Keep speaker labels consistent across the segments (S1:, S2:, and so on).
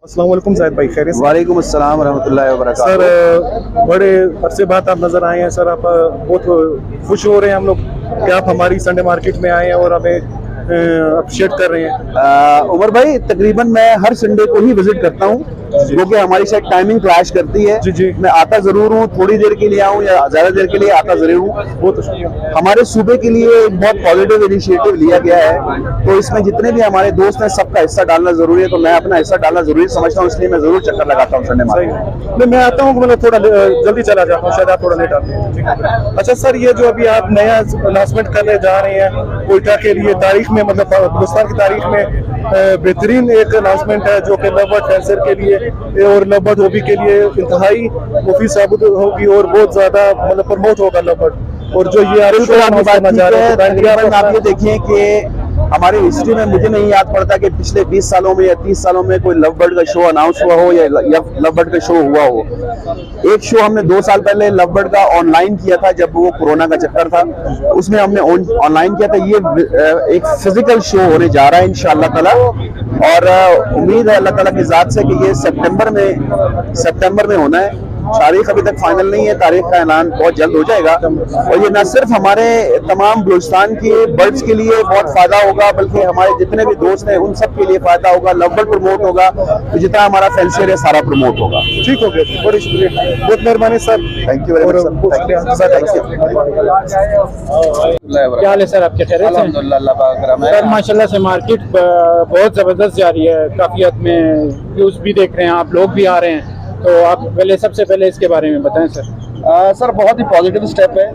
S1: अस्सलाम वालेकुम ज़ाहिद भाई, खैरियत से?
S2: वालेकुम अस्सलाम रहमतुल्लाहि व बरकातहू।
S1: सर बड़े अरसे बाद आप नज़र आए हैं सर, आप बहुत खुश हो रहे हैं हम लोग कि आप हमारी संडे मार्केट में आए हैं और हमें अप्रिशिएट कर रहे हैं।
S2: उमर भाई, तकरीबन मैं हर संडे को ही विजिट करता हूँ क्योंकि हमारी शायद टाइमिंग क्लैश करती है।
S1: जी जी,
S2: मैं आता जरूर हूँ, थोड़ी देर के लिए आऊँ या ज्यादा देर के लिए आता जरूर हूँ।
S1: बहुत शुक्रिया।
S2: हमारे सूबे के लिए एक बहुत पॉजिटिव इनिशिएटिव लिया गया है, तो इसमें जितने भी हमारे दोस्त हैं सबका हिस्सा डालना जरूरी है, तो मैं अपना हिस्सा डालना जरूरी समझता हूँ, इसलिए मैं जरूर चक्कर लगाता हूँ संडे मार्केट।
S1: मैं आता हूँ, मतलब थोड़ा जल्दी चला जाता हूँ, शायद आप थोड़ा लेट आते हैं। ठीक है। अच्छा सर, ये जो अभी आप नया अनाउंसमेंट करने जा रहे हैं कोयटा के लिए, तारीख में मतलब हिंदुस्तान की तारीख में बेहतरीन एक अनाउंसमेंट है जो कि लव बर्ड फेंसर के लिए और लव बर्ड हॉबी के लिए इंतहाई मुफीद साबित होगी और बहुत ज्यादा मतलब प्रमोट होगा लव बर्ड। और जो ये
S2: आप ये देखिए कि हमारी हिस्ट्री में मुझे नहीं याद पड़ता कि पिछले 20 सालों में या 30 सालों में कोई लव बर्ड का शो अनाउंस हुआ हो या लव बर्ड का शो हुआ हो। एक शो हमने 2 साल पहले लव बर्ड का ऑनलाइन किया था, जब वो कोरोना का चक्कर था, उसमें हमने ऑनलाइन किया था। ये एक फिजिकल शो होने जा रहा है इंशाअल्लाह ताला, और उम्मीद है अल्लाह ताला की जात से कि ये सितंबर में होना है। तारीख अभी तक फाइनल नहीं है, तारीख का ऐलान बहुत जल्द हो जाएगा। और ये न सिर्फ हमारे तमाम बलूचिस्तान के बर्ड्स के लिए बहुत फायदा होगा, बल्कि हमारे जितने भी दोस्त हैं उन सब के लिए फायदा होगा। लव बर्ड प्रमोट होगा तो जितना हमारा फैंसियर है सारा प्रमोट होगा।
S1: ठीक हो गया, बड़ी शुक्रिया, बहुत मेहरबानी sir,
S2: thank you very much sir.
S3: क्या हाल है सर आपके? सर माशाल्लाह से मार्केट बहुत ज़बरदस्त जा रही है, काफ़ी हद में व्यूज़ भी देख रहे हैं, आप लोग भी आ रहे हैं, तो आप सबसे पहले इसके बारे में बताएं सर।
S2: सर बहुत ही पॉजिटिव स्टेप है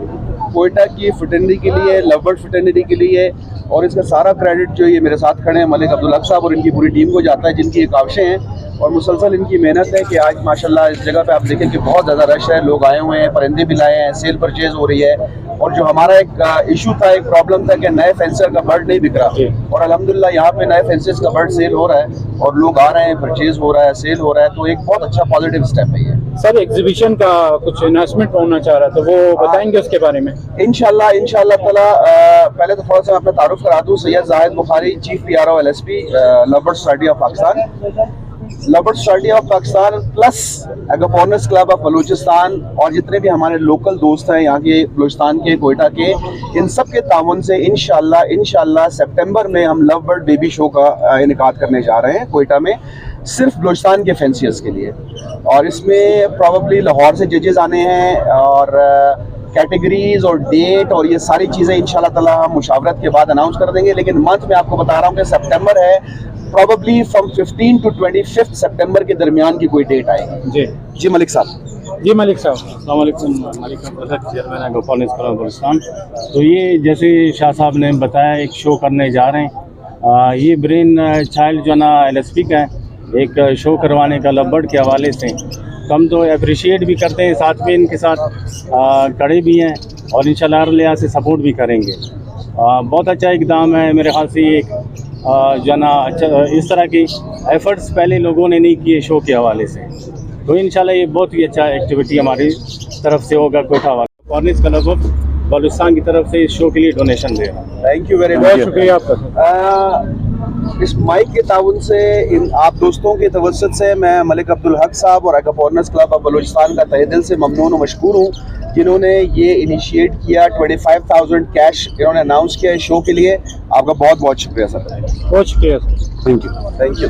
S2: कोयटा की फ्रेटर्निटी के लिए, लव बर्ड फ्रेटर्निटी के लिए, और इसका सारा क्रेडिट जो ये मेरे साथ खड़े हैं मलिक अब्दुल हक साहब और इनकी पूरी टीम को जाता है, जिनकी ये काविशें हैं और मुसलसल इनकी मेहनत है कि आज माशाल्लाह इस जगह पे आप देखें कि बहुत ज़्यादा रश है, लोग आए हुए हैं, परिंदे भी लाए हैं, सेल परचेज हो रही है। और जो हमारा एक इशू था, एक प्रॉब्लम था कि नए फेंसर का बर्ड नहीं बिक रहा, और अल्हम्दुलिल्लाह यहाँ पे नए फेंसर्स का बर्ड सेल हो रहा है और लोग आ रहे हैं, परचेज हो रहा है, सेल हो रहा है, तो एक बहुत अच्छा पॉजिटिव स्टेप है ये।
S3: सर एग्जीबिशन का कुछ अनाउंसमेंट होना चाह रहा था, वो बताएंगे उसके बारे में?
S2: इंशाल्लाह ताला। पहले तो थोड़ा सा अपना तारुफ करा दूँ, Syed Zahid Bukhari, chief PRO LSP love bird society of Pakistan. Love bird society of Pakistan plus agro farmers club of Balochistan और जितने भी हमारे लोकल दोस्त हैं यहाँ के बलूचिस्तान के, कोयटा के, इन सब के ताउन से इंशाल्लाह सितंबर में हम लव बर्ड बेबी शो का इनेकाद करने जा रहे हैं कोयटा में, सिर्फ बलूचिस्तान के फैंसियर्स के लिए। और इसमें प्रॉबली लाहौर से जजेस आने हैं और कैटेगरीज और डेट और ये सारी चीज़ें इंशाल्लाह ताला हम मुशावरत के बाद अनाउंस कर देंगे। लेकिन मंथ में आपको बता रहा हूँ कि सितंबर है, प्रॉबली फ्रॉम 15 to 25 सितंबर के दरमियान की कोई डेट आएगी। जी मलिक साहब।
S3: जी मलिक साहब, अस्सलाम वालेकुम। Malik chairman agro farmers club Balochistan. तो ये जैसे शाह साहब ने बताया, एक शो करने जा रहे हैं, ये ब्रेन चाइल्ड जो ना LSP का है, एक शो करवाने का लव बर्ड के हवाले से। तो हम तो अप्रिशिएट भी करते हैं, साथ में इनके साथ खड़े भी हैं और इंशाल्लाह हर लिहाज से सपोर्ट भी करेंगे। बहुत अच्छा इक़दाम है मेरे ख्याल से। एक जो ना अच्छा इस तरह की एफ़र्ट्स पहले लोगों ने नहीं किए शो के हवाले से, तो इंशाल्लाह ये बहुत ही अच्छा एक्टिविटी हमारी तरफ से होगा। कोयटा वाला कॉर्निस क्लब बलूचिस्तान की तरफ से इस शो के लिए डोनेशन दे रहा हूँ।
S2: थैंक यू वेरी
S3: बहुत
S2: मच,
S3: शुक्रिया आपका।
S2: इस माइक के ताउन से, इन आप दोस्तों के तवज्जुह से मैं मलिक अब्दुल हक साहब और एग्रोफॉर्नर्स क्लब ऑफ बलूचिस्तान का तहे दिल से ममनून और मशकूर हूँ, जिन्होंने ये इनिशिएट किया। 25,000 कैश इन्होंने अनाउंस किया इस शो के लिए। आपका बहुत बहुत शुक्रिया सर।
S3: बहुत शुक्रिया।
S2: Thank you.